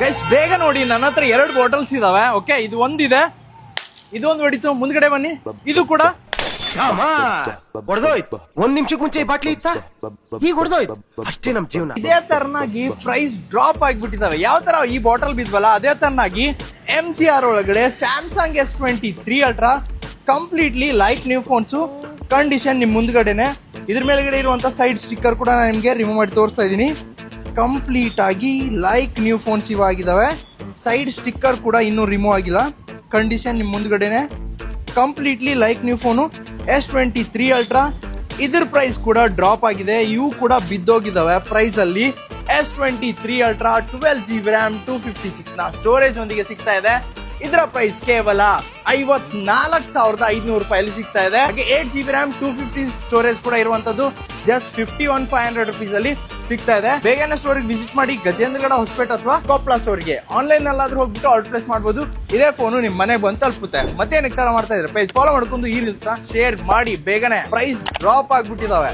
Guys ಬೇಗ ನೋಡಿ, ನನ್ನ ಹತ್ರ 2 ಬಾಟಲ್ಸ್ ಇದಾವೆ. ಓಕೆ, ಇದು ಒಂದಿದೆ, ಇದೊಂದು ಹೊಡಿತು. ಮುಂದ್ಗಡೆ ಬನ್ನಿ, ಇದು ಕೂಡ ಹೊಡೆದೋಯ್ತು. 1 ನಿಮಿಷಕ್ಕೆ ಮುಂಚೆ ಈ ಬಾಟ್ಲಿ ಇತ್ತ, ಈಗ ಹೊಡೆದೋಯ್ತು. ಅಷ್ಟೇ ನಮ್ ಜೀವನ. ಇದೇ ತರನಾಗಿ ಪ್ರೈಸ್ ಡ್ರಾಪ್ ಆಗಿಬಿಟ್ಟಿದಾವೆ. ಯಾವ ತರ ಈ ಬಾಟಲ್ ಬಿದ್ವಲ್ಲ, ಅದೇ ತರನಾಗಿ MGR ಒಳಗಡೆ Samsung S23 ultra completely like new phones. Condition ನಿಮ್ ಮುಂದ್ಗಡೆನೆ. ಇದ್ರ ಮೇಲ್ಗಡೆ ಇರುವಂತ ಸೈಡ್ ಸ್ಟಿಕ್ಕರ್ ಕೂಡ ನಾನು ನಿಮ್ಗೆ ರಿಮೂವ್ ಮಾಡಿ ತೋರಿಸ್ತಾ ಇದೀನಿ. ಕಂಪ್ಲೀಟ್ ಆಗಿ ಲೈಕ್ ನ್ಯೂ ಫೋನ್ಸ್ ಇವಾಗಿದ್ದಾವೆ. ಸೈಡ್ ಸ್ಟಿಕ್ಕರ್ ಕೂಡ ಇನ್ನೂ ರಿಮೂವ್ ಆಗಿಲ್ಲ. ಕಂಡೀಷನ್ ನಿಮ್ ಮುಂದ್ಗಡೆನೆ. Completely like new phone S23 ultra. ಇದ್ರ ಪ್ರೈಸ್ ಕೂಡ ಡ್ರಾಪ್ ಆಗಿದೆ. ಇವು ಕೂಡ ಬಿದ್ದೋಗಿದ್ದಾವೆ ಪ್ರೈಸ್ ಅಲ್ಲಿ. S23 ಅಲ್ಟ್ರಾ 12GB RAM 256 ನ ಸ್ಟೋರೇಜ್ ಒಂದಿಗೆ ಸಿಗ್ತಾ ಇದೆ. ಇದರ ಪ್ರೈಸ್ ಕೇವಲ 54,500 ರೂಪಾಯಲ್ಲಿ ಸಿಗ್ತಾ ಇದೆ. ಹಾಗೆ 8GB RAM 256 ಸ್ಟೋರೇಜ್ ಕೂಡ ಇರುವಂತದ್ದು ಜಸ್ಟ್ 51,500 ರುಪೀಸ್ ಅಲ್ಲಿ ಸಿಗ್ತಾ ಇದೆ. ಬೇಗನೆ ಸ್ಟೋರಿಗೆ ವಿಸಿಟ್ ಮಾಡಿ, ಗಜೇಂದ್ರಗಡ, ಹೊಸಪೇಟೆ ಅಥವಾ ಕೊಪ್ಪಳ ಸ್ಟೋರ್ಗೆ. ಆನ್ಲೈನ್ ಅಲ್ಲಾದ್ರೂ ಹೋಗ್ಬಿಟ್ಟು ಆರ್ಡರ್ ಪ್ಲೇಸ್ ಮಾಡಬಹುದು. ಇದೇ ಫೋನು ನಿಮ್ ಮನೆಗೆ ಬಂದು ತಲುಪುತ್ತೆ. ಮತ್ತೇನಕ್ಕೆ ತರ ಮಾಡ್ತಾ ಇದ್ರೆ ಪೇಜ್ ಫಾಲೋ ಮಾಡ್ಕೊಂಡು ಈ ರೀಲ್ಸ್ ಶೇರ್ ಮಾಡಿ. ಬೇಗನೆ ಪ್ರೈಸ್ ಡ್ರಾಪ್ ಆಗ್ಬಿಟ್ಟಿದಾವೆ.